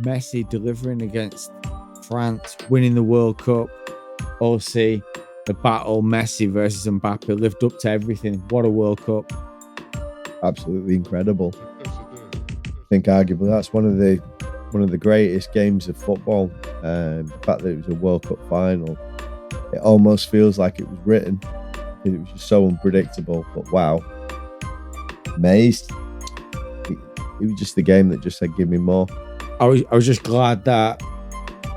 Messi delivering against France, winning the World Cup. OC, the battle, Messi versus Mbappé, lived up to everything. What a World Cup. Absolutely incredible. I think arguably that's one of the greatest games of football. The fact that it was a World Cup final, it almost feels like it was written. It was just so unpredictable. But wow, amazed. It was just the game that just said, "Give me more." I was just glad that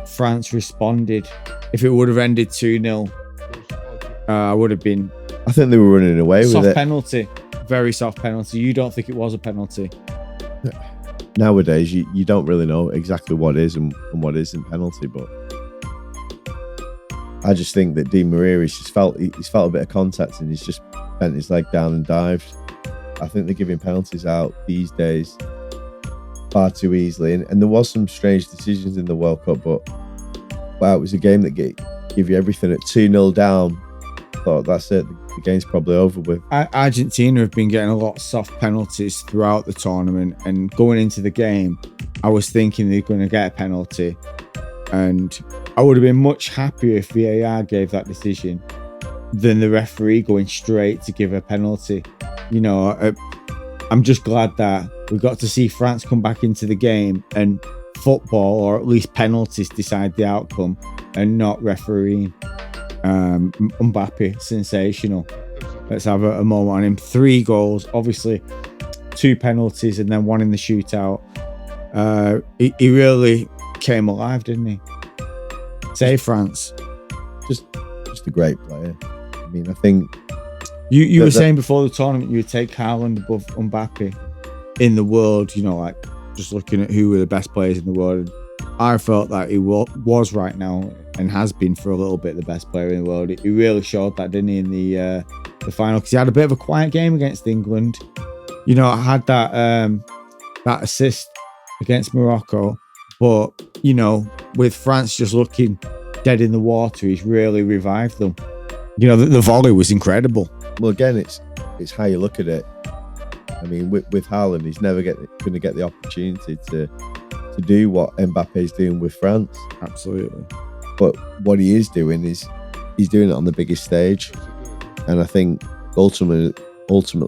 France responded. If it would have ended 2-0, I would have been. I think they were running away with it. Soft penalty, very soft penalty. You don't think it was a penalty? Nowadays, you don't really know exactly what is and what isn't penalty, but I just think that Di Maria he's felt a bit of contact and he's just bent his leg down and dived. I think they're giving penalties out these days far too easily, and there was some strange decisions in the World Cup, but wow, it was a game that gave you everything. At 2-0 down, I thought that's it, the game's probably over with. Argentina have been getting a lot of soft penalties throughout the tournament, and going into the game, I was thinking they're going to get a penalty, and I would have been much happier if VAR gave that decision than the referee going straight to give a penalty. You know, I'm just glad that we got to see France come back into the game and football, or at least penalties, decide the outcome and not refereeing. Mbappé, sensational. Let's have a moment on him. 3 goals, obviously 2 penalties and then 1 in the shootout. He really came alive, didn't he? Say France. Just a great player. I mean, I think you were saying before the tournament you would take Haaland above Mbappé in the world, you know, like just looking at who were the best players in the world. I felt that he was right now, and has been for a little bit, the best player in the world. He really showed that, didn't he, in the final? Because he had a bit of a quiet game against England. You know, I had that assist against Morocco, but you know, with France just looking dead in the water, he's really revived them. You know, the volley was incredible. Well, again, it's how you look at it. I mean, with Haaland, he's never going to get the opportunity to do what Mbappe's doing with France. Absolutely. But what he is doing is he's doing it on the biggest stage. And I think ultimately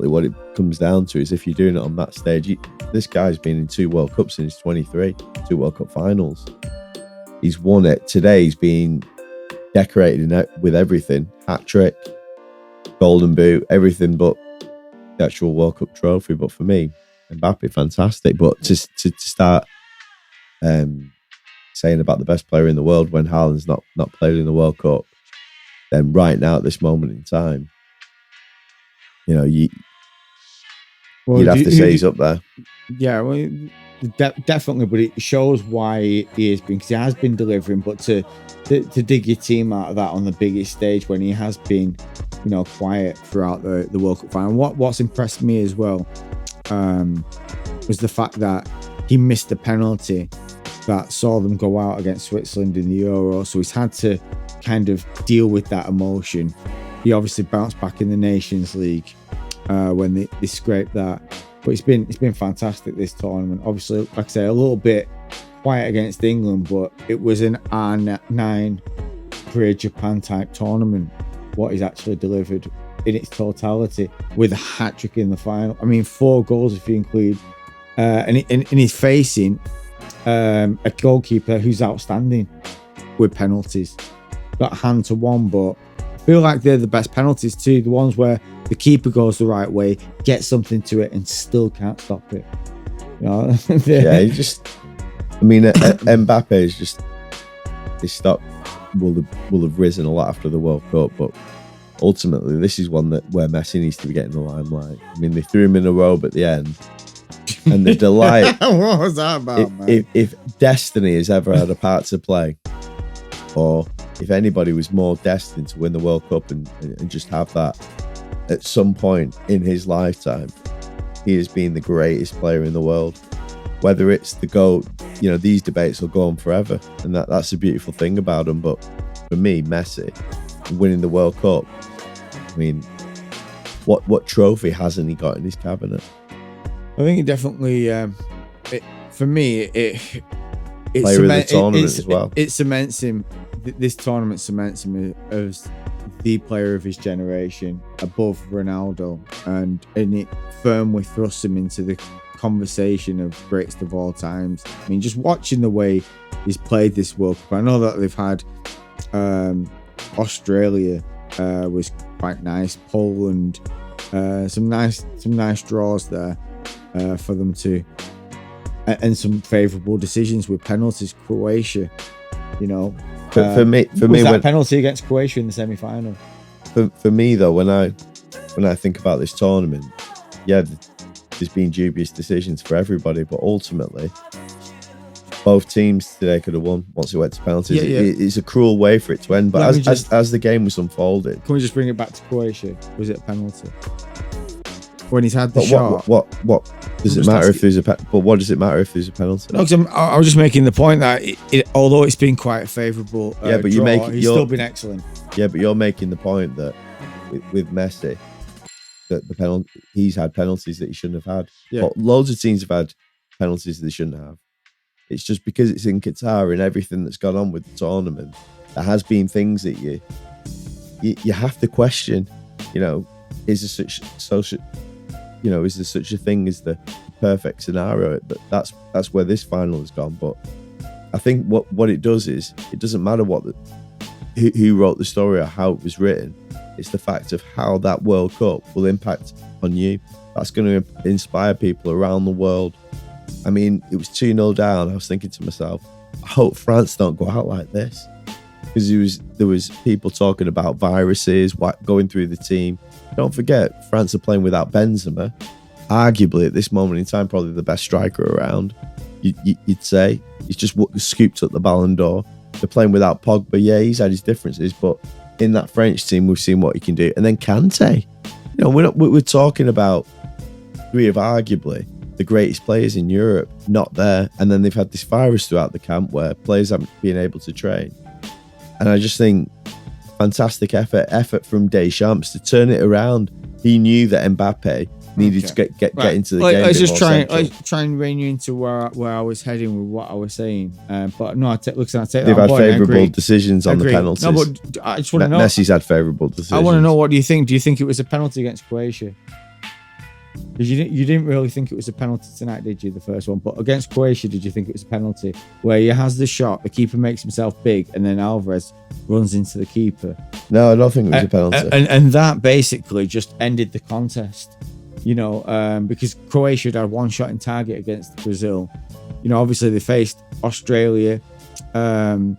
what it comes down to is if you're doing it on that stage, this guy's been in 2 World Cups since he's 23, 2 World Cup finals. He's won it. Today he's been decorated with everything. Hattrick, golden boot, everything but the actual World Cup trophy. But for me, Mbappé, fantastic. But to start saying about the best player in the world when Haaland's not played in the World Cup, then right now at this moment in time, you know, you'd have to say he's up there. Yeah, well, definitely, but it shows why he has been, because he has been delivering. But to dig your team out of that on the biggest stage when he has been, you know, quiet throughout the World Cup final. What's impressed me as well was the fact that he missed the penalty that saw them go out against Switzerland in the Euro. So he's had to kind of deal with that emotion. He obviously bounced back in the Nations League when they scraped that. But it's been fantastic this tournament. Obviously, like I say, a little bit quiet against England, but it was an R9 Korea-Japan type tournament. What he's actually delivered in its totality, with a hat-trick in the final. I mean, 4 goals if you include, and he's facing a goalkeeper who's outstanding with penalties. Got a hand to one, but I feel like they're the best penalties too. The ones where the keeper goes the right way, gets something to it, and still can't stop it. You know? Yeah, he just. I mean, Mbappe is just. His stock will have risen a lot after the World Cup, but ultimately, this is one where Messi needs to be getting the limelight. I mean, they threw him in a robe at the end, and the delight. What was that about, man? If destiny has ever had a part to play, or if anybody was more destined to win the World Cup and just have that at some point in his lifetime, he has been the greatest player in the world. Whether it's the GOAT, you know, these debates will go on forever, and that's the beautiful thing about him. But for me, Messi winning the World Cup, I mean, what trophy hasn't he got in his cabinet? I think it definitely for me, it player of the tournament as well. It cements him. This tournament cements him as the player of his generation, above Ronaldo, and it firmly thrusts him into the conversation of greatest of all times. I mean, just watching the way he's played this World Cup. I know that they've had Australia was quite nice, Poland, some nice draws there for them to, and some favourable decisions with penalties. Croatia, for me, that penalty against Croatia in the semi-final. For me though, when I think about this tournament, yeah, there's been dubious decisions for everybody, but ultimately, both teams today could have won once it went to penalties. Yeah. It's a cruel way for it to end, but as the game was unfolded, can we just bring it back to Croatia? Was it a penalty when he's had the shot? What does it matter if there's a but what does it matter if there's a penalty? No, because I was just making the point that although it's been quite a favourable but he's still been excellent. Yeah, but you're making the point that with Messi, that the penalty, he's had penalties that he shouldn't have had. Yeah. But loads of teams have had penalties that they shouldn't have. It's just because it's in Qatar and everything that's gone on with the tournament, there has been things that you have to question. Is there such a thing as the perfect scenario? That's where this final has gone. But I think what it does is, it doesn't matter who wrote the story or how it was written. It's the fact of how that World Cup will impact on you. That's going to inspire people around the world. I mean, it was 2-0 down. I was thinking to myself, I hope France don't go out like this, because there was people talking about viruses going through the team. Don't forget, France are playing without Benzema, arguably at this moment in time probably the best striker around. You'd say he's just scooped up the Ballon d'Or. They're playing without Pogba. Yeah, he's had his differences, but in that French team, we've seen what he can do. And then Kante, we're talking about three of arguably the greatest players in Europe not there, and then they've had this virus throughout the camp where players haven't been able to train. And I just think fantastic effort from Deschamps to turn it around. He knew that Mbappé needed to get into the game. Let's just try and rein you into where I was heading with what I was saying. But no, I take that. They've had favourable decisions on the penalties. No, but I just want to know. Messi's had favourable decisions. I want to know, what do you think? Do you think it was a penalty against Croatia? Because you didn't really think it was a penalty tonight, did you? The first one, but against Croatia, did you think it was a penalty where he has the shot, the keeper makes himself big, and then Alvarez runs into the keeper? No, I don't think it was a penalty. And that basically just ended the contest. Because Croatia had one shot in target against Brazil. Obviously they faced Australia, and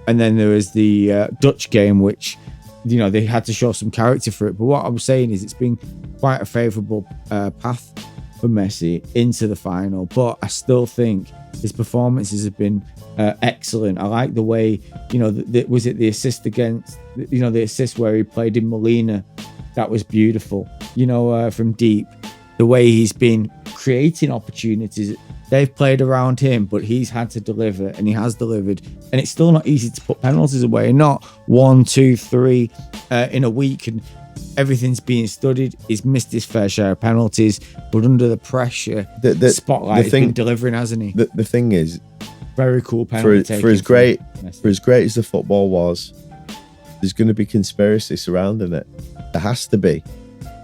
then there was the Dutch game, which they had to show some character for it. But what I was saying is, it's been quite a favourable path for Messi into the final. But I still think his performances have been excellent. I like the way, was it the assist against, the assist where he played in Molina? That was beautiful, from deep. The way he's been creating opportunities. They've played around him, but he's had to deliver, and he has delivered. And it's still not easy to put penalties away. Not 1, 2, 3 in a week, and everything's being studied. He's missed his fair share of penalties, but under the pressure, the spotlight, he's been delivering, hasn't he? The thing is, very cool penalty for as great as the football was, thereif going to be conspiracy surrounding it. There has to be.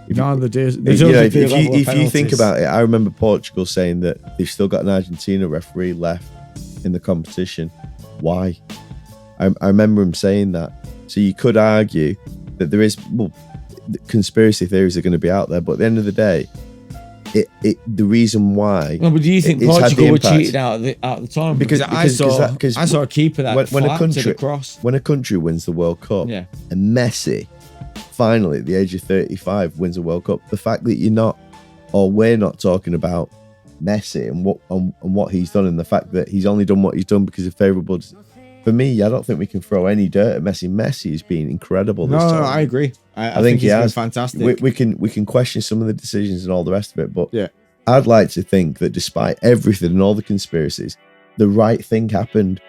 If you think about it, I remember Portugal saying that they've still got an Argentina referee left in the competition. Why? I remember him saying that. So you could argue that there is, conspiracy theories are going to be out there, but at the end of the day, the reason why. No, but do you think Portugal were cheated out of the tournament? Because I saw a keeper that to the cross. When a country wins the World Cup, and Messi finally at the age of 35 wins a World Cup, the fact that we're not talking about Messi and what he's done, and the fact that he's only done what he's done because of favourable. For me, I don't think we can throw any dirt at Messi. Messi has been incredible this time. No, I agree. I think he's been fantastic. We can question some of the decisions and all the rest of it, but yeah, I'd like to think that despite everything and all the conspiracies, the right thing happened.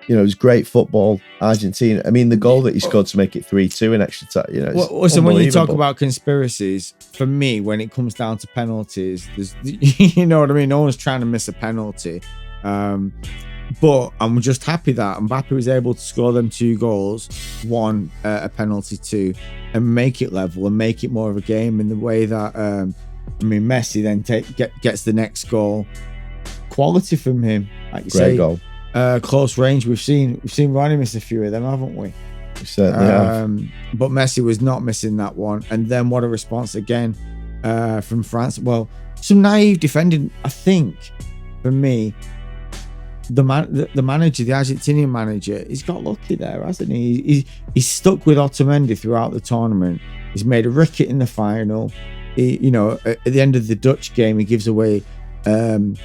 you know, it was great football. Argentina. I mean, the goal that he scored to make it 3-2 in extra time. You know, so when you talk about conspiracies, for me, when it comes down to penalties, there's, you know what I mean. No one's trying to miss a penalty, but I'm just happy that Mbappé was able to score them 2 goals, 1 a penalty, 2, and make it level and make it more of a game in the way that I mean, Messi then gets the next goal. Quality from him, like you say. Goal. Close range. We've seen Ronnie miss a few of them, haven't we? We certainly have. But Messi was not missing that one. And then what a response again from France. Well, some naive defending, I think, for me. The manager, the Argentinian manager, he's got lucky there, hasn't he? He's stuck with Otamendi throughout the tournament. He's made a ricket in the final. You know, at the end of the Dutch game, he gives away, you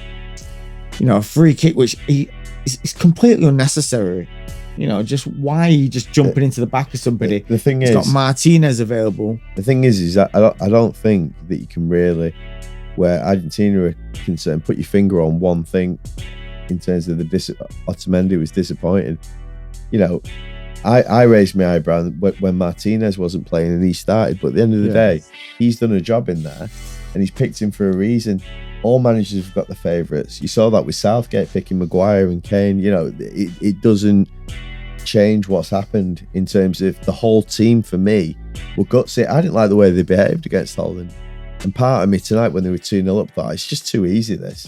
know, a free kick, which is completely unnecessary. You know, just why are you just jumping into the back of somebody? The thing He's got Martinez available. The thing is that I don't think that you can really, where Argentina are concerned, put your finger on one thing in terms of Otamendi was disappointing. You know, I raised my eyebrow when Martinez wasn't playing and he started, but at the end of the day, he's done a job in there and he's picked him for a reason. All managers have got the favourites. You saw that with Southgate picking Maguire and Kane. You know, it doesn't change what's happened in terms of the whole team. For me, were gutsy. I didn't like the way they behaved against Holland, and part of me tonight when they were 2-0 up thought it's just too easy. This,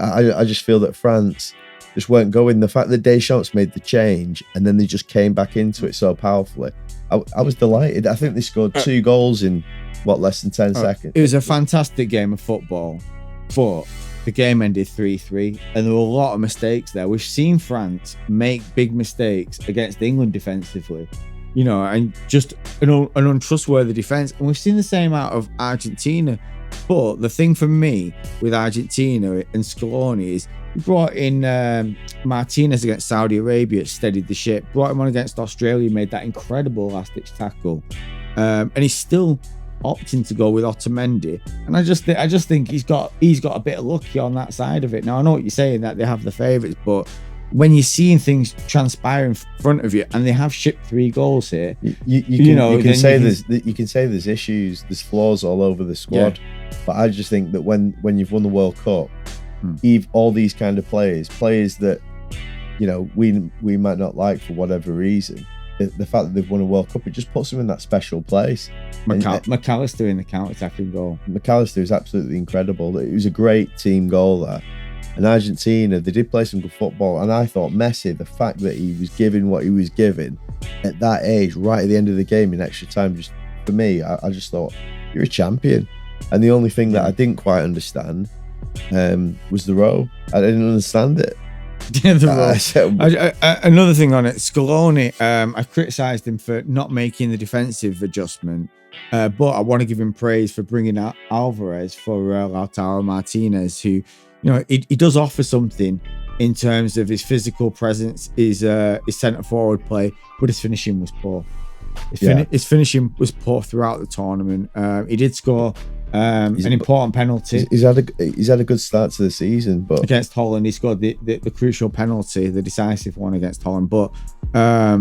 I just feel that France just weren't going. The fact that Deschamps made the change and then they just came back into it so powerfully, I was delighted. I think they scored 2 goals in less than 10 seconds. It was a fantastic game of football, but the game ended 3-3 and there were a lot of mistakes there. We've seen France make big mistakes against England defensively, you know, and just an untrustworthy defense, and we've seen the same out of Argentina. But the thing for me with Argentina and Scaloni is he brought in Martinez against Saudi Arabia, steadied the ship, brought him on against Australia, made that incredible last-ditch tackle, and he's still opting to go with Otamendi. And I just think he's got a bit of lucky on that side of it. Now I know what you're saying, that they have the favourites, but when you're seeing things transpire in front of you, and they have shipped 3 goals here, you can say there's issues, there's flaws all over the squad. But I just think that when you've won the World Cup, all these kind of players that, you know, we might not like for whatever reason, the fact that they've won a World Cup, it just puts them in that special place. McAllister in the counter-attacking goal. McAllister is absolutely incredible. It was a great team goal there. And Argentina, they did play some good football. And I thought Messi, the fact that he was giving what he was giving at that age, right at the end of the game in extra time, just for me, I just thought, you're a champion. And the only thing that I didn't quite understand was the row. I didn't understand it. Another thing on it, Scaloni, I criticised him for not making the defensive adjustment, but I want to give him praise for bringing out Alvarez for Lautaro Martinez, who, you know, he does offer something in terms of his physical presence, his centre forward play, but his finishing was poor. His finishing was poor throughout the tournament. He did score an important penalty. He's had a good start to the season, but against Holland he scored the crucial penalty, the decisive one against Holland. But I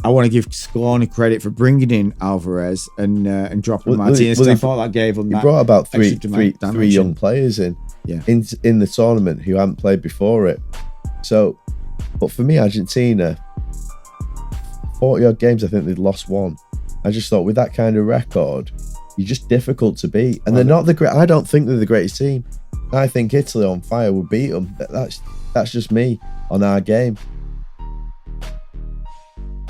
want to give Scaloni credit for bringing in Alvarez and dropping Martinez. I thought that gave him. He brought about three young players in the tournament who hadn't played before it. So, but for me, Argentina, 40-odd games, I think they'd lost 1. I just thought with that kind of record, you're just difficult to beat. And they're not the great. I don't think they're the greatest team. I think Italy on fire would beat them. That's just me on our game.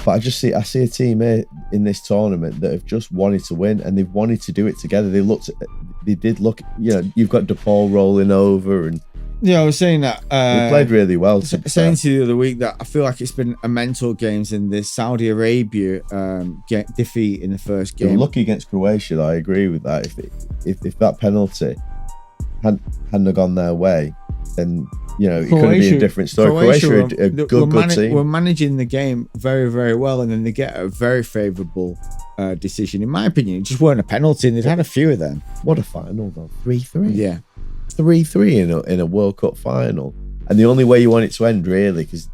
But I see a team here in this tournament that have just wanted to win, and they've wanted to do it together. They did look. You know, you've got DePaul rolling over, and I was saying that they played really well. Saying to you the other week that I feel like it's been a mental games in this Saudi Arabia defeat in the first game. They were lucky against Croatia. I agree with that. If that penalty hadn't gone their way, then, you know, it could have been a different story. Croatia are a good team. We're managing the game very, very well, and then they get a very favourable decision. In my opinion, it just weren't a penalty, and they'd had a few of them. What a final, though. 3-3. Yeah. 3-3 in a World Cup final. And the only way you want it to end, really, because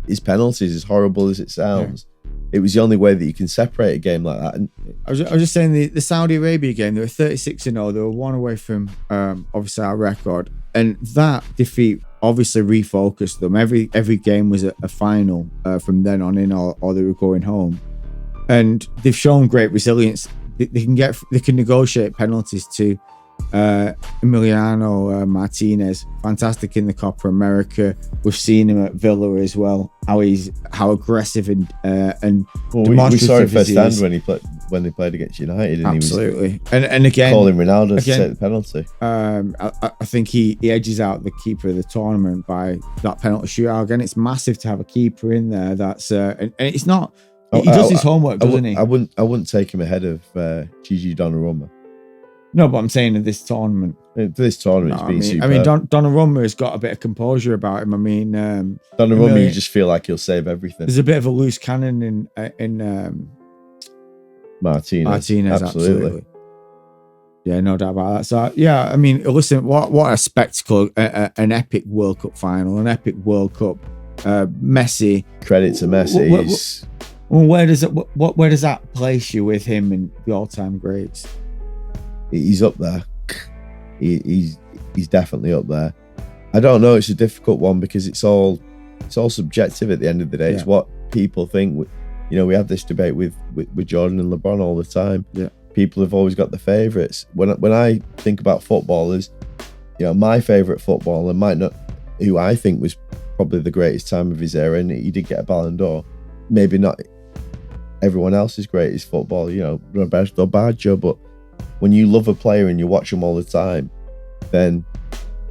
his penalties, as horrible as it sounds, it was the only way that you can separate a game like that. And I was just saying the Saudi Arabia game, they were 36-0. They were one away from obviously our record, and that defeat obviously refocused them. Every game was a final from then on in, or they were going home, and they've shown great resilience. They can negotiate penalties too. Emiliano Martinez, fantastic in the Copa America. We've seen him at Villa as well. How aggressive and demonstrative we saw it firsthand he when they played against United. And absolutely, he was and again calling Ronaldo to take the penalty. I think he edges out the keeper of the tournament by that penalty shootout. Again, it's massive to have a keeper in there. That's and it's not. He does his homework, doesn't he? I wouldn't take him ahead of Gigi Donnarumma. No, but I'm saying in this tournament. It's been superb. I mean, Donnarumma has got a bit of composure about him. I mean, Donnarumma, you just feel like he'll save everything. There's a bit of a loose cannon in Martinez, absolutely. Yeah, no doubt about that. So, yeah, I mean, listen, what a spectacle! An epic World Cup final, an epic World Cup. Messi. Credit to Messi. Where does that place you with him in the all-time greats? He's up there. He's definitely up there. I don't know. It's a difficult one because it's all subjective at the end of the day. It's what people think. You know, we have this debate with Jordan and LeBron all the time. Yeah, people have always got the favourites. When I think about footballers, you know, my favourite footballer might not, who I think was probably the greatest time of his era, and he did get a Ballon d'Or. Maybe not everyone else's greatest footballer, you know, Roberto Baggio, but when you love a player and you watch them all the time, then,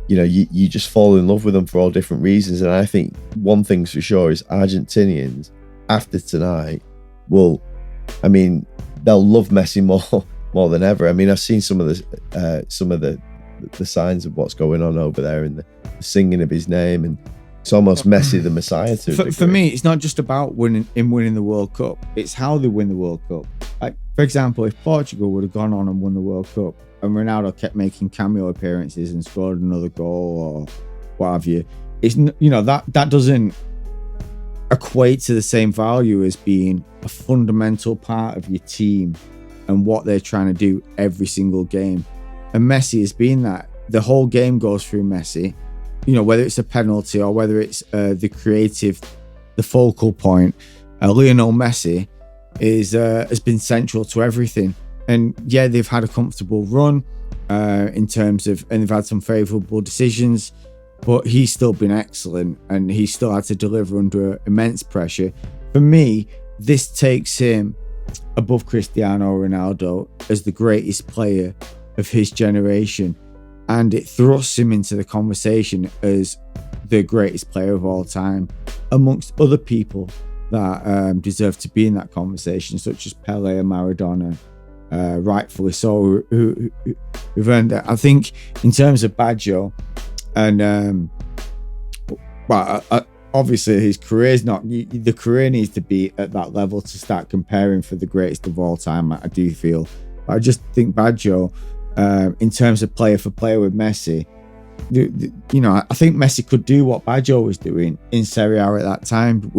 you know, you just fall in love with them for all different reasons. And I think one thing's for sure is Argentinians, after tonight, they'll love Messi more than ever. I mean, I've seen some of the signs of what's going on over there and the singing of his name, and it's almost Messi the Messiah for me. It's not just about winning the World Cup, it's how they win the World Cup. Like, for example, if Portugal would have gone on and won the World Cup and Ronaldo kept making cameo appearances and scored another goal or what have you, it's, you know, that doesn't equate to the same value as being a fundamental part of your team and what they're trying to do every single game. And Messi has been that. The whole game goes through Messi, you know, whether it's a penalty or whether it's the focal point. Lionel Messi has been central to everything. And yeah, they've had a comfortable run in terms of, and they've had some favourable decisions, but he's still been excellent and he still had to deliver under immense pressure. For me, this takes him above Cristiano Ronaldo as the greatest player of his generation, and it thrusts him into the conversation as the greatest player of all time amongst other people that deserve to be in that conversation, such as Pele and Maradona, rightfully so, who've earned it. I think in terms of Baggio, and obviously his career's not, the career needs to be at that level to start comparing for the greatest of all time, I do feel. But I just think Baggio, in terms of player for player with Messi, you know, I think Messi could do what Baggio was doing in Serie A at that time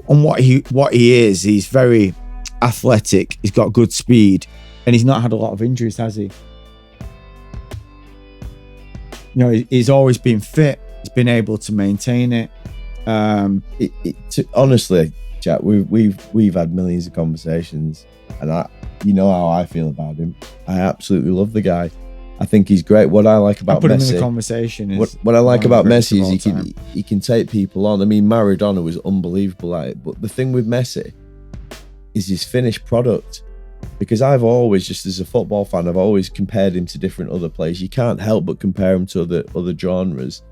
on what he is. He's very athletic, he's got good speed, and he's not had a lot of injuries, has he? You know, he's always been fit, he's been able to maintain it. Honestly, Jack, we've had millions of conversations, and you know how I feel about him. I absolutely love the guy. I think he's great. What I like about Messi, him in the conversation is what I like about Messi is he can take people on. I mean, Maradona was unbelievable at it, but the thing with Messi is his finished product. Because I've always, just as a football fan, I've always compared him to different other players. You can't help but compare him to other genres.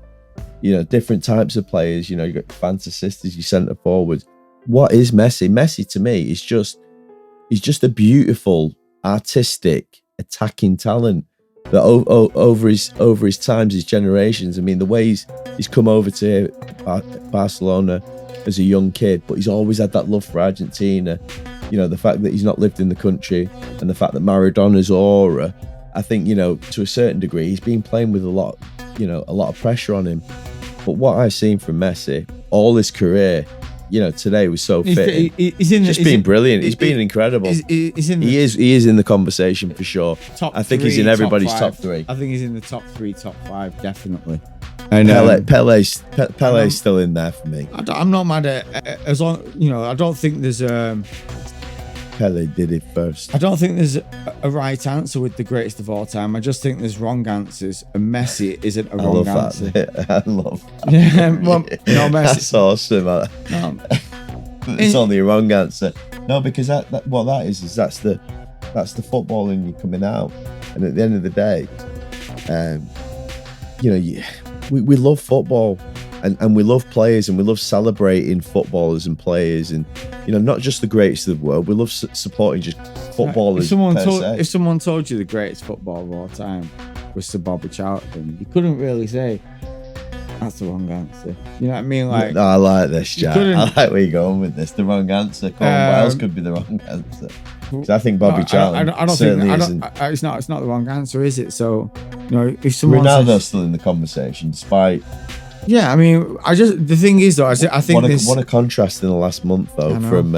You know, different types of players. You know, you got fantasistas, your centre forwards. What is Messi? Messi to me is he's just a beautiful, artistic, attacking talent that over his times, his generations. I mean, the way he's come over to Barcelona as a young kid, but he's always had that love for Argentina. You know, the fact that he's not lived in the country, and the fact that Maradona's aura, I think, you know, to a certain degree, he's been playing with a lot of pressure on him. But what I've seen from Messi all his career, you know, today was so fit. He's been brilliant. He's been incredible. He is in the conversation for sure. I think he's in everybody's top 3. I think he's in the top 3, top 5, definitely. And Pele's still in there for me. I'm not mad at as long, you know. I don't think there's Pele did it first. I don't think there's a right answer with the greatest of all time. I just think there's wrong answers, and Messi isn't a wrong answer. I love that. Yeah, well, no, Messi. That's awesome. No. It's only a wrong answer. No, because what that is that's the football in you coming out, and at the end of the day, you know, we love football. And we love players, and we love celebrating footballers and players, and you know, not just the greatest of the world. We love supporting just footballers. If someone told you the greatest footballer of all time was Sir Bobby Charlton, you couldn't really say that's the wrong answer. You know what I mean? Like, no, I like this, Jack. I like where you're going with this. The wrong answer. What else could be the wrong answer? Because I think Bobby Charlton isn't. It's not the wrong answer, is it? So, you know, if someone Ronaldo's still in the conversation, despite. Yeah, I mean, the thing is though, I think what a contrast in the last month though from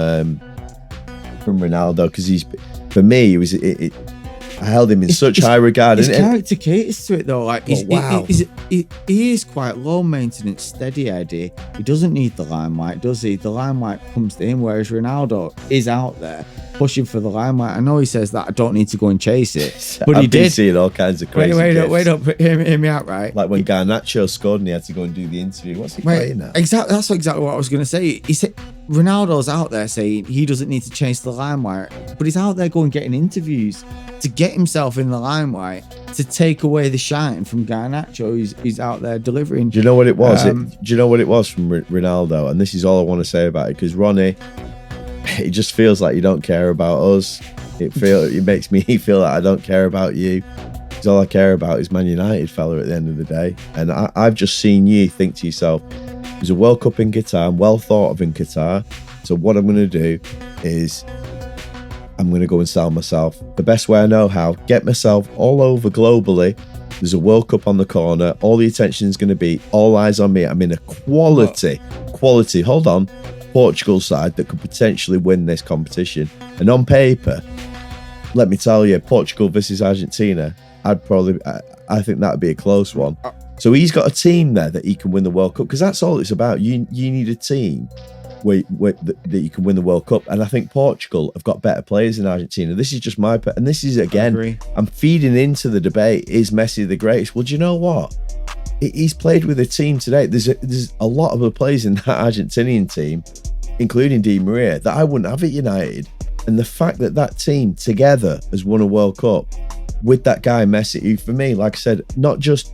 Ronaldo, because for me I held him in such high regard. His character caters to it though. Like, he is quite low maintenance, steady Eddie. He doesn't need the limelight, does he? The limelight comes to him, whereas Ronaldo is out there pushing for the limelight. I know he says that I don't need to go and chase it, but he did. Seeing all kinds of crazy. Wait up, hear me out, right? Like when Garnacho scored and he had to go and do the interview. What's he playing now? Exactly. That's exactly what I was going to say. He said Ronaldo's out there saying he doesn't need to chase the limelight, but he's out there going getting interviews to get himself in the limelight, to take away the shine from Garnacho. He's out there delivering. Do you know what it was? Do you know what it was from Ronaldo? And this is all I want to say about it, because Ronnie, it just feels like you don't care about us. It makes me feel like I don't care about you, because all I care about is Man United, fella, at the end of the day. And I've just seen you think to yourself, there's a World Cup in Qatar, I'm well thought of in Qatar, so what I'm going to do is I'm going to go and sell myself the best way I know how, get myself all over globally. There's a World Cup on the corner, all the attention is going to be, all eyes on me. I'm in a quality, hold on, Portugal side that could potentially win this competition. And on paper, let me tell you, Portugal versus Argentina, I think that would be a close one. So he's got a team there that he can win the World Cup, because that's all it's about. You need a team that you can win the World Cup, and I think Portugal have got better players than Argentina. This is just and this is, again, I'm feeding into the debate, is Messi the greatest? Well, do you know what? He's played with a team today. There's a lot of the players in that Argentinian team, including Di Maria, that I wouldn't have at United. And the fact that team together has won a World Cup with that guy Messi, who, for me, like I said, not just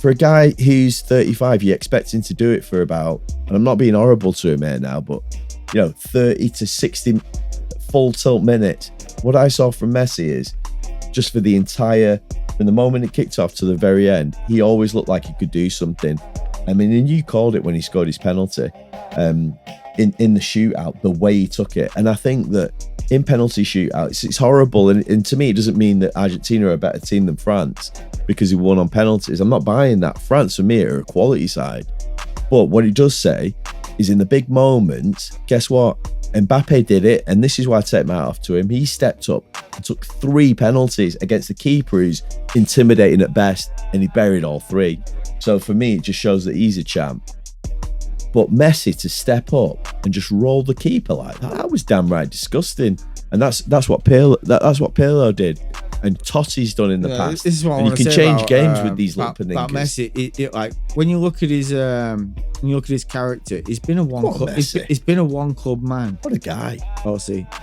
for a guy who's 35, you expect him to do it for about, and I'm not being horrible to him here now, but, you know, 30 to 60 full tilt minutes. What I saw from Messi is just for the entire, from the moment it kicked off to the very end, he always looked like he could do something. I mean, and you called it when he scored his penalty in the shootout, the way he took it. And I think that in penalty shootouts, it's horrible. And to me, it doesn't mean that Argentina are a better team than France because he won on penalties. I'm not buying that. France, for me, are a quality side. But what it does say is, in the big moments, guess what? Mbappé did it, and this is why I take my hat off to him. He stepped up and took 3 penalties against the keeper, who's intimidating at best, and he buried all 3. So for me, it just shows that he's a champ. But Messi to step up and just roll the keeper like that was damn right disgusting. And that's what Pele did, and Totti's done in the past. This is what and you can change games with these little paninkas. About Messi, like when you look at his character, he's been a one club man. What a guy!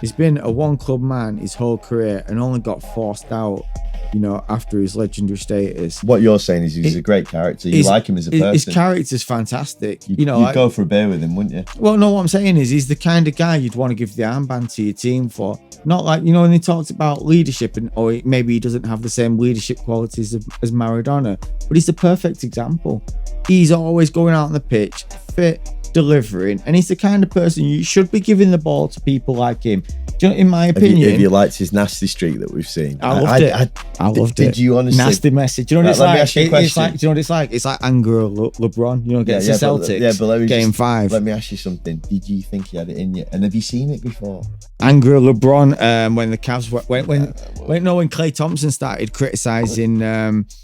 He's been a one club man his whole career, and only got forced out, you know, after his legendary status. What you're saying is he's a great character. You like him as a person. His character's fantastic. You'd go for a beer with him, wouldn't you? Well, no, what I'm saying is he's the kind of guy you'd want to give the armband to your team for. Not like, you know, when he talks about leadership, or maybe he doesn't have the same leadership qualities as Maradona, but he's the perfect example. He's always going out on the pitch, fit, delivering, and he's the kind of person you should be giving the ball to people like him. in my opinion, have you liked his nasty streak that we've seen? I loved it. I loved it. Did you honestly? Nasty Messi. Do you know what it's Let me like? ask you a question. It's like, do you know what it's like? It's like anger LeBron, against the Celtics. But let me Game 5. Let me ask you something. Did you think he had it in you? And have you seen it before? Anger LeBron when the Cavs when Klay Thompson started criticizing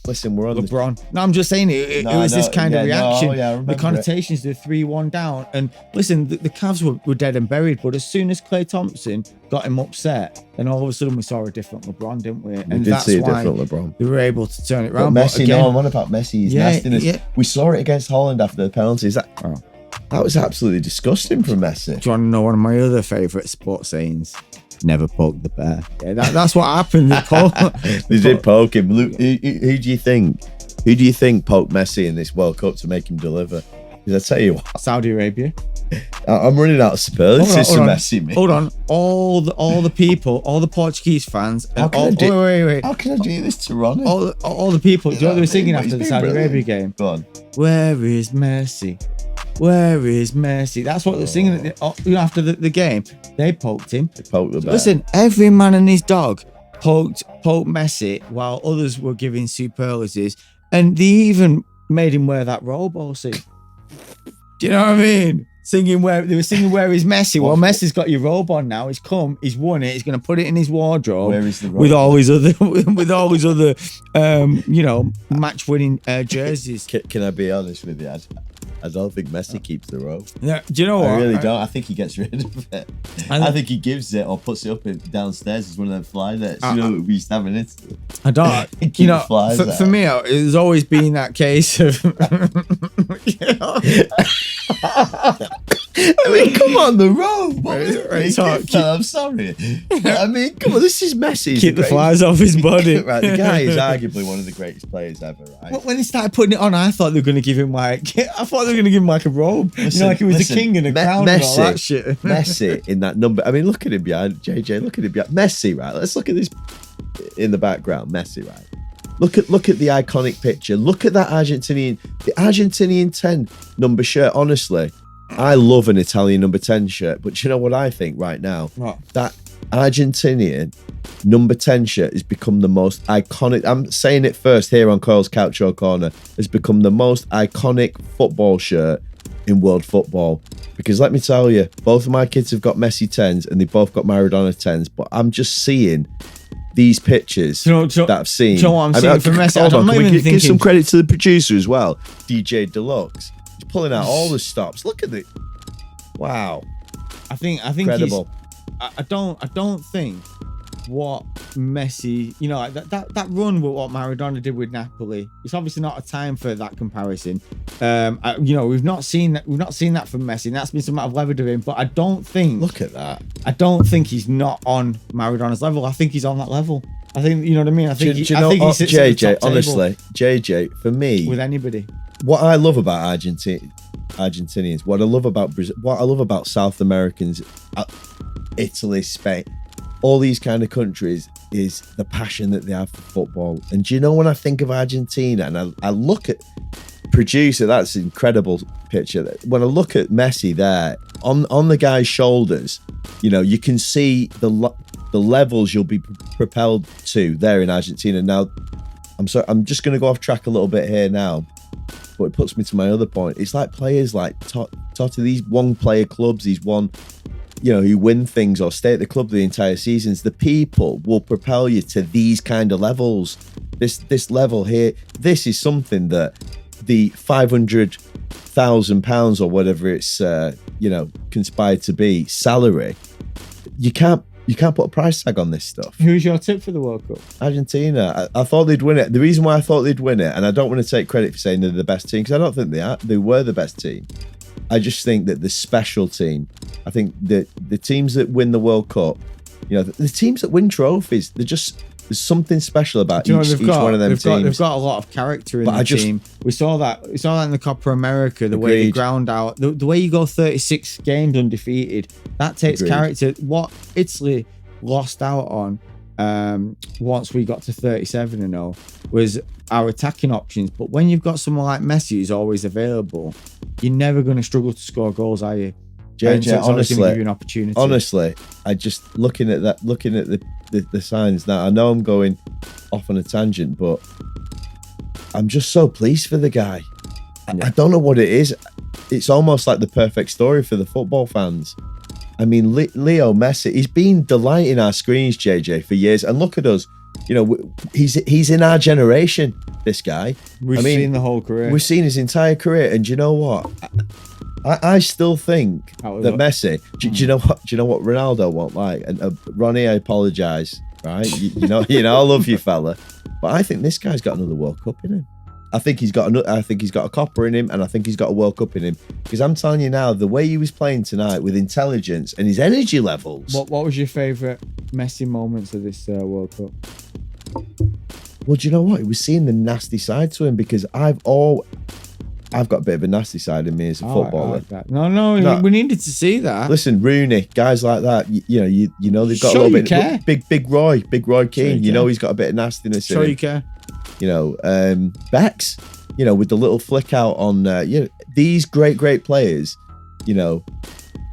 listen, we're on LeBron. No, I'm just saying it was this kind of reaction. The connotations, the 3-1 down. And listen, the Cavs were dead and buried, but as soon as Klay Thompson got him upset, then all of a sudden we saw a different LeBron, didn't we? And did that's see a why different LeBron. They were able to turn it around. But Messi, I'm on about Messi. His nastiness. Yeah. We saw it against Holland after the penalties. That was absolutely disgusting from Messi. Do you want to know one of my other favourite sports sayings? Never poke the bear. Yeah, that's what happened. They did poke him. Luke, who do you think? Who do you think poked Messi in this World Cup to make him deliver? Because I tell you what, Saudi Arabia. I'm running out of superlatives for Messi. Mate. Hold on, all the people, all the Portuguese fans. Wait. How can I do this to Ronnie? All the people. Do you know what they were singing after the Saudi Arabia game? Go on. Where is Messi? Where is Messi? That's what they're singing after the game. They poked him. They poked the bear. Listen, every man and his dog poked Messi while others were giving superlatives, and they even made him wear that robe. Also, do you know what I mean? They were singing "Where is Messi?" Well, Messi's got your robe on now. He's won it. He's going to put it in his wardrobe. Where is the robe? with all his other match-winning jerseys. Can I be honest with you? I don't think Messi keeps the robe. Yeah, do you know what? I really don't. I think he gets rid of it. I think he gives it or puts it up downstairs as one of them fly nets. We used to have it. I don't. For me, it's always been that case of. I mean, come on, the robe. I'm sorry. I mean, come on, this is Messi. Keep the flies off his body. Right, the guy is arguably one of the greatest players ever, right? When he started putting it on, I thought they were going to give him a robe. Listen, like he was a king and a crown and all that shit. Messi in that number. I mean, look at him behind JJ. Look at him behind Messi, right? Let's look at this in the background. Messi, right? Look at the iconic picture. Look at that Argentinian 10 number shirt. Honestly, I love an Italian number 10 shirt, but you know what I think right now? What? That Argentinian number 10 shirt has become the most iconic. I'm saying it first here on Coyle's Couch or Corner. Has become the most iconic football shirt in world football. Because let me tell you, both of my kids have got Messi 10s and they both got Maradona 10s, but I'm just seeing these pictures that I've seen. Do you know what I'm seeing from Messi? Hold on, can we give some credit to the producer as well, DJ Deluxe. He's pulling out all the stops. Look at it. Wow. I think incredible. I don't think what Messi, that run with what Maradona did with Napoli, it's obviously not a time for that comparison. We've not seen that from Messi, and that's been something I've levered with him. But I don't think. Look at that. I don't think he's not on Maradona's level. I think he's on that level. I think you know what I mean. I think he sits JJ. Honestly, JJ, for me, with anybody. What I love about Argentinians, what I love about Brazil, what I love about South Americans, Italy, Spain, all these kind of countries is the passion that they have for football. And do you know, when I think of Argentina and I look at producer, that's an incredible picture. When I look at Messi there on the guy's shoulders, you can see the levels you'll be propelled to there in Argentina. Now, I'm just going to go off track a little bit here now, but it puts me to my other point. It's like players like Totti, these one-player clubs, these who win things or stay at the club the entire seasons. The people will propel you to these kind of levels. This level here, this is something that the £500,000 or whatever it's conspired to be salary, you can't put a price tag on this stuff. Who's your tip for the World Cup? Argentina. I thought they'd win it. The reason why I thought they'd win it, and I don't want to take credit for saying they're the best team, because I don't think they are. They were the best team. I just think that the special team, I think that the teams that win the World Cup, the teams that win trophies, there's something special about each one of them teams. They've got a lot of character in the team. We saw that in the Copa America, the way they ground out, the way you go 36 games undefeated, that takes character. What Italy lost out on once we got to 37-0 was our attacking options. But when you've got someone like Messi who's always available, you're never going to struggle to score goals, are you? And so JJ, it's always gonna give you an honestly, opportunity. I just looking at the signs now. I know I'm going off on a tangent, but I'm just so pleased for the guy. I don't know what it is. It's almost like the perfect story for the football fans. I mean, Leo Messi, he's been delighting our screens, JJ, for years. And look at us. You know, he's in our generation, this guy. We've seen the whole career. We've seen his entire career. And do you know what? I still think that Messi, do you know what? Do you know what Ronaldo won't like? And Ronnie, I apologise, right? You know, I love you, fella, but I think this guy's got another World Cup in him. I think he's got a copper in him, and I think he's got a World Cup in him. Because I'm telling you now, the way he was playing tonight with intelligence and his energy levels. What was your favourite Messi moments of this World Cup? Well, do you know what? He was seeing the nasty side to him, because I've got a bit of a nasty side in me as a footballer. Like that. No, we needed to see that. Listen, Rooney, guys like that, you know they've got a little bit. Big Roy Keane, you know he's got a bit of nastiness in him. You care. You know, Bex, you know, with the little flick out on, these great players, you know,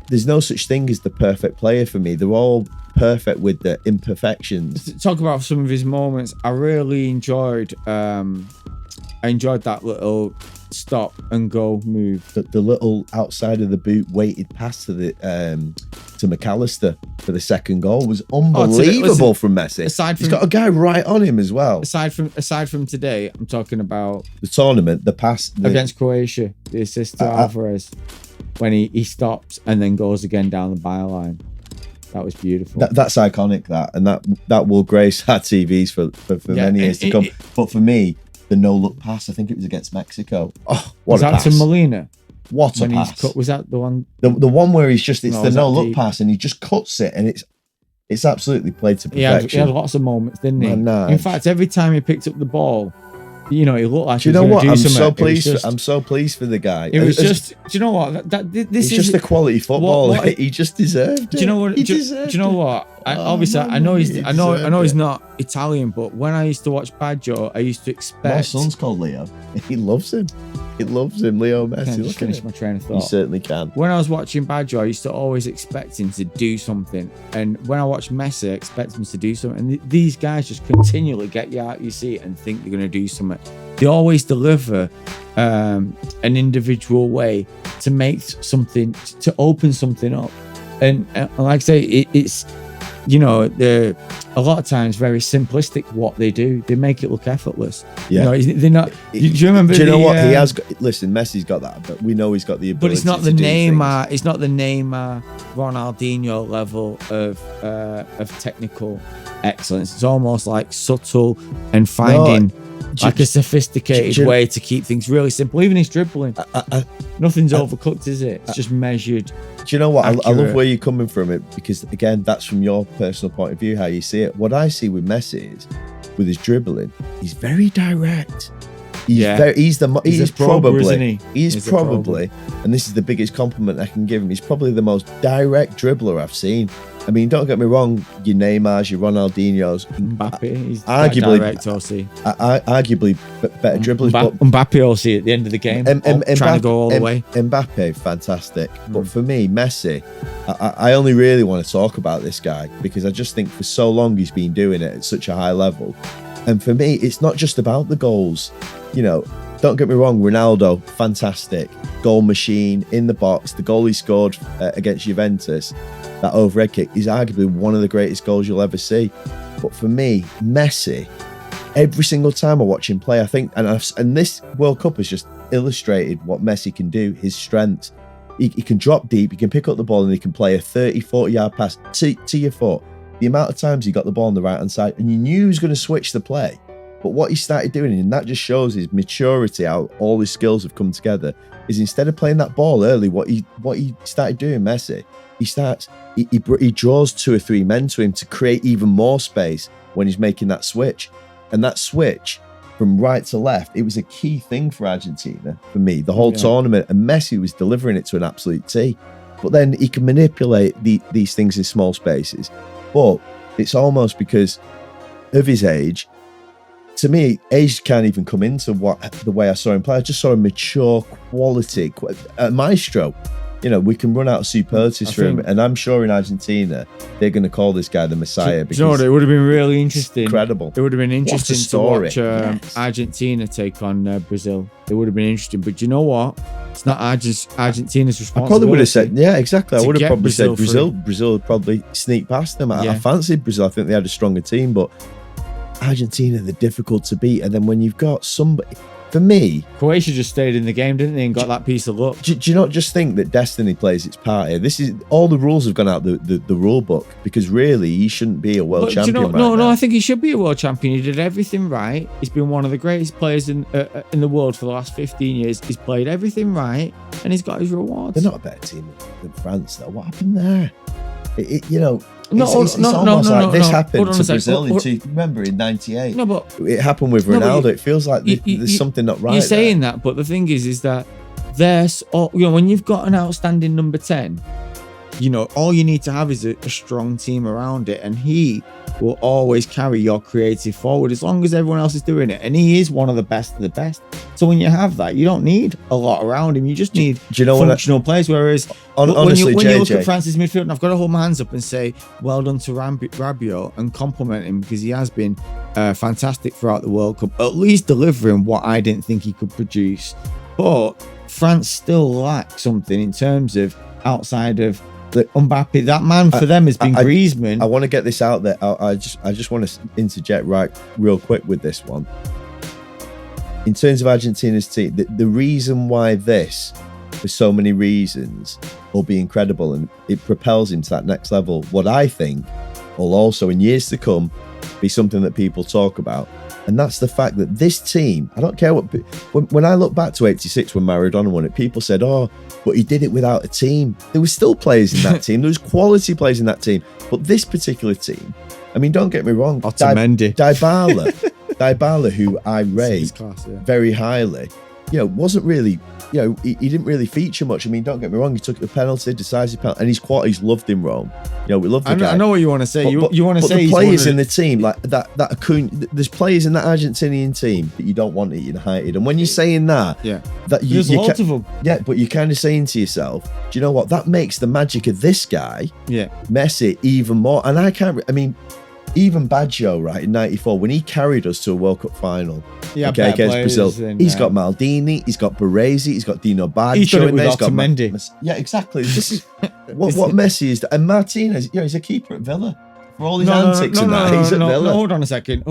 there's no such thing as the perfect player for me. They're all perfect with the imperfections. To talk about some of his moments, I really enjoyed that little stop and go move. The little outside of the boot weighted pass to McAllister for the second goal was unbelievable from Messi. He's got a guy right on him as well. Aside from today, I'm talking about the tournament, the pass against Croatia, the assist to Alvarez when he stops and then goes again down the byline. That was beautiful. That's iconic. That will grace our TVs for many years to come. But for me, the no-look pass, I think it was against Mexico. Oh, what a pass. Was that to Molina? What a pass. Was that the one? The one where it's the no-look pass and he just cuts it, and it's absolutely played to perfection. He had lots of moments, didn't he? In fact, every time he picked up the ball, you know, he looked like he was going to do something. I'm so pleased for the guy. It was just, do you know what? This is just a quality football. He just deserved it. Do you know what? Do you know what? I know he's not Italian, but when I used to watch Baggio, I used to expect. My son's called Leo. He loves him. Leo Messi. Can I just finish my train of thought? You certainly can. When I was watching Baggio, I used to always expect him to do something, and when I watch Messi, I expect him to do something. And these guys just continually get you out of your seat and think they're going to do something. They always deliver an individual way to make something, to open something up, and like I say, it's. You know, they're a lot of times very simplistic what they do. They make it look effortless. Yeah, you know, they're not. Do you remember? Do you know what he has got? Listen, Messi's got that, but we know he's got the ability. But it's not the Neymar. It's not the Neymar, Ronaldinho level of technical excellence. It's almost like subtle and finding like a sophisticated way to keep things really simple. Even his dribbling, nothing's overcooked, is it? It's just measured. Do you know what? I love where you're coming from it, because again, that's from your personal point of view, how you see it. What I see with Messi is, with his dribbling, he's very direct. He's probably, and this is the biggest compliment I can give him, he's probably the most direct dribbler I've seen. I mean, don't get me wrong, your Neymars, your Ronaldinhos, Mbappé, he's arguably direct, Ossie. Arguably better dribblers. Mbappé, Ossie, at the end of the game, trying to go all the way. Mbappé, fantastic. But for me, Messi, I only really want to talk about this guy because I just think for so long he's been doing it at such a high level. And for me, it's not just about the goals. You know, don't get me wrong, Ronaldo, fantastic. Goal machine, in the box. The goal he scored against Juventus, that overhead kick, is arguably one of the greatest goals you'll ever see. But for me, Messi, every single time I watch him play, I think, and this World Cup has just illustrated what Messi can do, his strengths. He can drop deep, he can pick up the ball, and he can play a 30, 40-yard pass to your foot. The amount of times he got the ball on the right-hand side, and you knew he was going to switch the play. But what he started doing, and that just shows his maturity, how all his skills have come together, is instead of playing that ball early, what he started doing, Messi, he draws 2 or 3 men to him to create even more space when he's making that switch. And that switch from right to left, it was a key thing for Argentina, for me, the whole tournament. And Messi was delivering it to an absolute T. But then he can manipulate these things in small spaces. But it's almost because of his age. To me, age can't even come into the way I saw him play. I just saw a mature quality, a maestro. we can run out of superlatives for him. And I'm sure in Argentina, they're going to call this guy the Messiah. Do you know what? It would have been really interesting. Incredible. It would have been interesting to watch Argentina take on Brazil. It would have been interesting. But you know what? It's not Argentina's responsibility. I probably would have said, exactly. I would have probably said Brazil. Through. Brazil would probably sneak past them. I fancied Brazil. I think they had a stronger team, but Argentina, they're difficult to beat. And then when you've got somebody, for me, Croatia just stayed in the game, didn't they, and got that piece of luck. Do you not just think that destiny plays its part here? This is all the rules have gone out the rule book, because really he shouldn't be a world champion. No, I think he should be a world champion. He did everything right. He's been one of the greatest players in the world for the last 15 years. He's played everything right, and he's got his rewards. They're not a better team than France, though. What happened there? It's this happened to Brazil remember in '98. No, but it happened with Ronaldo. It feels like there's something not right. You're saying that, but the thing is that there's, when you've got an outstanding number 10, all you need to have is a strong team around it, and he will always carry your creative forward as long as everyone else is doing it. And he is one of the best of the best. So when you have that, you don't need a lot around him. You just need functional players. Whereas honestly, when you look at France's midfield, and I've got to hold my hands up and say, well done to Rabiot, and compliment him, because he has been fantastic throughout the World Cup, at least delivering what I didn't think he could produce. But France still lacks something in terms of outside of Mbappé. That man for them has been Griezmann. I want to get this out there. I just want to interject real quick with this one. In terms of Argentina's team, the reason why there's so many reasons, will be incredible, and it propels him to that next level. What I think will also, in years to come, be something that people talk about, and that's the fact that this team, I don't care what, when I look back to '86 when Maradona won it, people said, but he did it without a team. There were still players in that team. There was quality players in that team. But this particular team, I mean, don't get me wrong. Dybala, who I rate very highly, wasn't really, he didn't really feature much. I mean, don't get me wrong. He took the penalty, decisive penalty, and he's loved in Rome. We love the guy. I know what you want to say. You want to say the players in the team like that. There's players in that Argentinian team that you don't want it United. And when you're saying that, there's lots of them. Yeah, but you're kind of saying to yourself, do you know what? That makes the magic of this guy, Messi, even more. And even Baggio, right, in '94, when he carried us to a World Cup final against Brazil, he's got Maldini, he's got Baresi, he's got Dino Baggio. He's done it with Otamendi. Yeah, exactly. This is what Messi is. And Martinez, he's a keeper at Villa. For all his antics and that, he's at Villa. Hold on a second.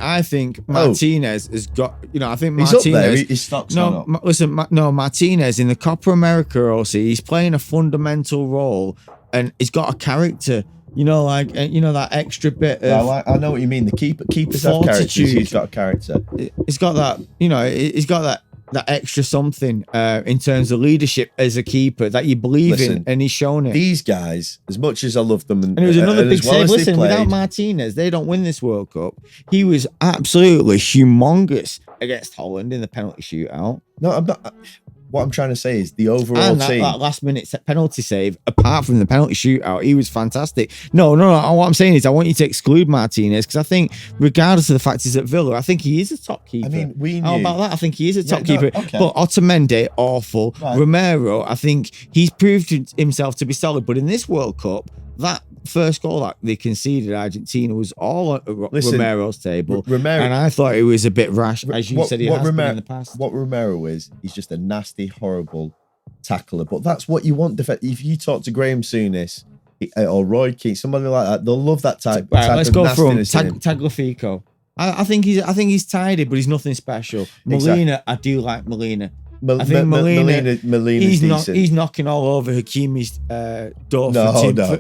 I think Martinez has got, I think Martinez... He's up there, his stock's gone up. Listen, Martinez, in the Copa America also, he's playing a fundamental role, and he's got a character. That extra bit of... I know what you mean. The keepers have characters. He's got a character. He's got that, he's got that extra something in terms of leadership as a keeper that you believe in, and he's shown it. These guys, as much as I love them... And it was another big save. Listen, without Martinez, they don't win this World Cup. He was absolutely humongous against Holland in the penalty shootout. No, I'm not... What I'm trying to say is the overall team. That last minute penalty save, apart from the penalty shootout, he was fantastic. No. What I'm saying is, I want you to exclude Martinez, because I think, regardless of the fact he's at Villa, I think he is a top keeper. I mean, how about that? I think he is a top keeper. Okay. But Otamendi, awful. Right. Romero, I think he's proved himself to be solid. But in this World Cup, that first goal that they conceded, Argentina, was all at Romero's table. And I thought it was a bit rash, as you said, he has been in the past. What Romero is, he's just a nasty, horrible tackler. But that's what you want. If you talk to Graham Souness or Roy Keane, somebody like that, they'll love that type. Right, let's go from Tagliafico. I think he's tidy, but he's nothing special. Molina, I do like Molina. I think Molina's decent. He's knocking all over Hakimi's door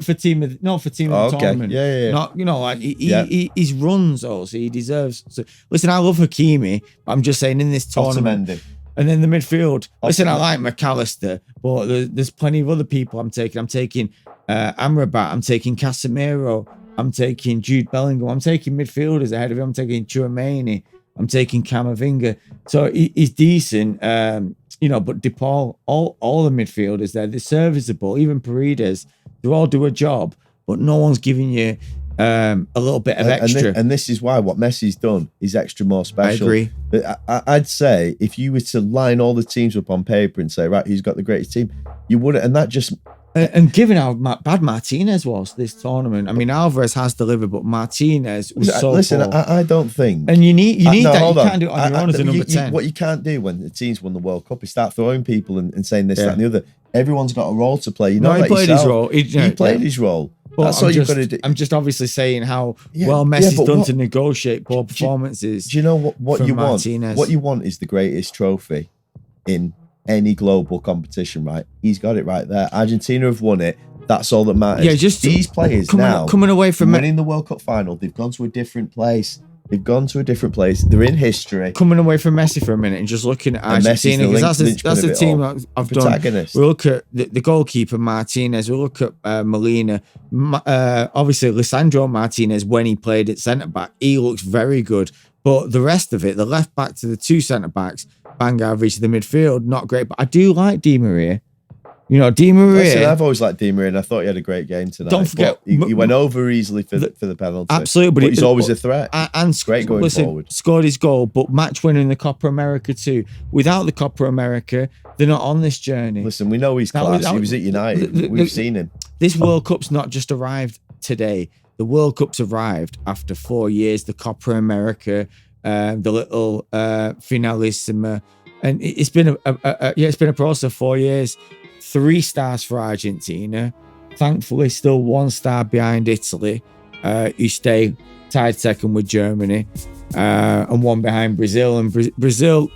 for team of the tournament. Yeah. His runs also, he deserves. So, listen, I love Hakimi, but I'm just saying in this tournament. And then the midfield. Listen, I like McAllister, but there's plenty of other people I'm taking. I'm taking Amrabat. I'm taking Casemiro. I'm taking Jude Bellingham. I'm taking midfielders ahead of him. I'm taking Tchouaméni. I'm taking Camavinga. So he's decent, but DePaul, all the midfielders there, they're serviceable. Even Paredes, they all do a job, but no one's giving you a little bit of extra. And this is why what Messi's done is extra more special. I agree. I'd say if you were to line all the teams up on paper and say, right, who's got the greatest team, You wouldn't, and that just. And given how bad Martinez was this tournament, I mean, Alvarez has delivered, but Martinez was so listen, poor. I don't think. And you need that. You on. can't do it on your own as a number 10. What you can't do when the team's won the World Cup is start throwing people and saying this, that, and the other. Everyone's got a role to play. You know, he played his role. He played his role. But that's all you've got to do. I'm just obviously saying how well Messi's done to negotiate poor performances. Do you know what you Martinez. want? What you want is the greatest trophy in any global competition, right? He's got it right there. Argentina have won it. That's all that matters. Yeah, just these players coming away from winning the World Cup final, they've gone to a different place. They're in history. Coming away from Messi for a minute and just looking at Argentina, because that's the team I've done. We look at the goalkeeper Martinez. We look at Molina. Obviously, Lisandro Martinez, when he played at centre back, he looks very good. But the rest of it, the left back to the two centre backs, bang average. The midfield, not great. But I do like Di Maria. You know, Di Maria. Listen, I've always liked Di Maria, and I thought he had a great game tonight. Don't forget, he went over easily for the penalty. Absolutely, but he's always a threat. And great going forward. Scored his goal, but match winner in the Copa America too. Without the Copa America, they're not on this journey. Listen, we know he's class. He was at United. We've seen him. This World Cup's not just arrived today. The World Cup's arrived after 4 years. The Copa America, the little finalissima, and it's been a process of 4 years. 3 stars for Argentina. Thankfully, still 1 star behind Italy, who stay tied second with Germany, and 1 behind Brazil. And Brazil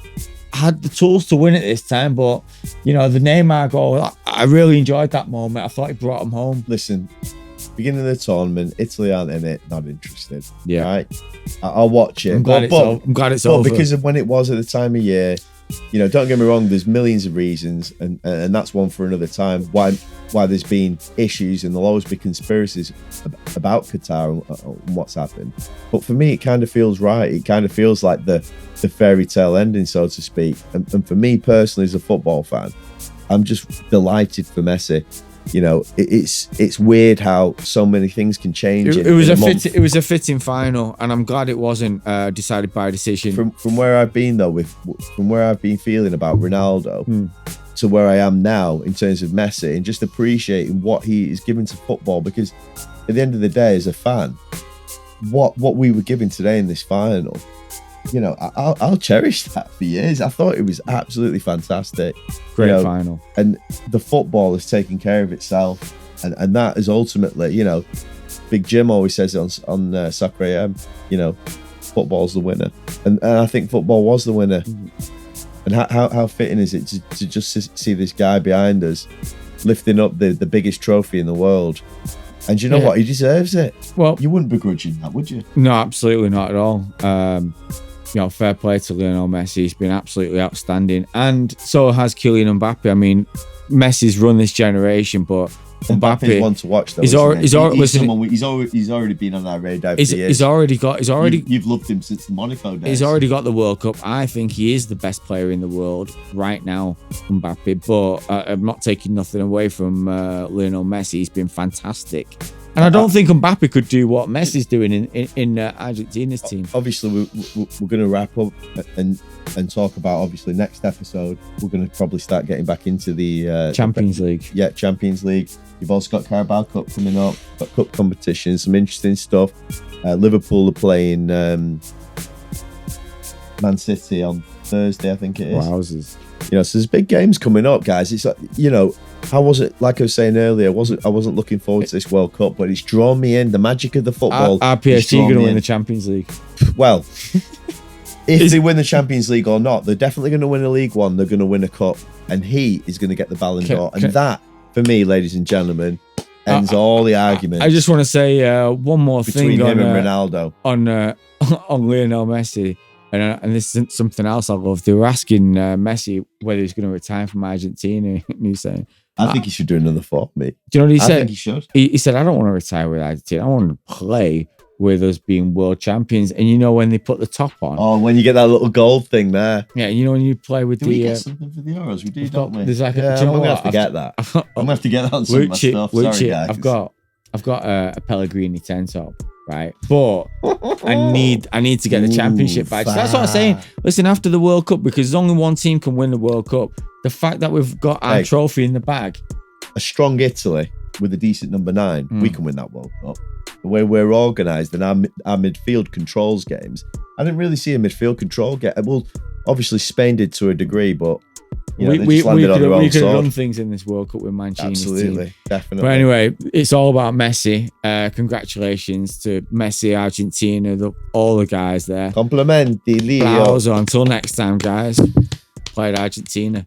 had the tools to win it this time, but you know, the Neymar goal, I really enjoyed that moment. I thought it brought them home. Listen, beginning of the tournament, Italy aren't in it, not interested. Yeah, right. I'll watch it. I'm glad it's over. Because of when it was at the time of year. You know, don't get me wrong, there's millions of reasons, and that's one for another time, why there's been issues, and there'll always be conspiracies about Qatar and what's happened. But for me, it kind of feels right. It kind of feels like the fairy tale ending, so to speak. And for me personally, as a football fan, I'm just delighted for Messi. You know, it's weird how so many things can change. It was a fitting final, and I'm glad it wasn't decided by decision. From where I've been though, from where I've been feeling about Ronaldo to where I am now in terms of Messi, and just appreciating what he is giving to football. Because at the end of the day, as a fan, what we were given today in this final, you know, I'll cherish that for years. I thought it was absolutely fantastic. Great final. And the football has taken care of itself. And that is ultimately, you know, Big Jim always says it on Soccer AM, you know, football's the winner. And I think football was the winner. And how fitting is it to just see this guy behind us lifting up the biggest trophy in the world. And you know what? He deserves it. Well, you wouldn't begrudge him that, would you? No, absolutely not at all. You know, fair play to Lionel Messi. He's been absolutely outstanding, and so has Kylian Mbappé. I mean, Messi's run this generation, but Mbappe's one to watch. Though, he's already been on our radar for years. You've loved him since the Monaco days. He's already got the World Cup. I think he is the best player in the world right now, Mbappé. But I'm not taking nothing away from Lionel Messi. He's been fantastic. And I don't think Mbappé could do what Messi's doing in Argentina's team. Obviously, we're going to wrap up and talk about, obviously, next episode. We're going to probably start getting back into the Champions League. Yeah, Champions League. You've also got Carabao Cup coming up, got cup competitions, some interesting stuff. Liverpool are playing Man City on Thursday, I think it is. Wowzers. You know, so there's big games coming up, guys. It's like, you know, how was it? Like I was saying earlier, I wasn't looking forward to this World Cup, but it's drawn me in. The magic of the football. Are PSG going to win the Champions League? Well, if they win the Champions League or not, they're definitely going to win a League One. They're going to win a cup, and he is going to get the Ballon d'Or. And that, for me, ladies and gentlemen, ends all the arguments. I just want to say one more thing between him and Ronaldo on Lionel Messi. And this isn't something else I love. They were asking Messi whether he's going to retire from Argentina. And he's saying, I think he should do another 4 for me. Do you know what he said? I think he should. He said, I don't want to retire with Argentina. I want to play with us being world champions. And you know, when they put the top on. Oh, when you get that little gold thing there. Yeah, you know, when you play with we get something for the Euros? We do, don't we? There's like I'm going to have to get that. I'm going to have to get that on some of my stuff. Sorry, guys. I've got a Pellegrini 10 top. Right, but I need to get the championship badge. That's what I'm saying. Listen, after the World Cup, because only one team can win the World Cup, the fact that we've got our trophy in the bag. A strong Italy with a decent number 9, we can win that World Cup. The way we're organised and our midfield controls games, I didn't really see a midfield control game. Well, obviously Spain did to a degree, but we could have done things in this World Cup with Mancini's absolutely, team. Definitely. But anyway, it's all about Messi. Congratulations to Messi, Argentina, all the guys there. Complimenti, Leo. Until next time, guys. Played Argentina.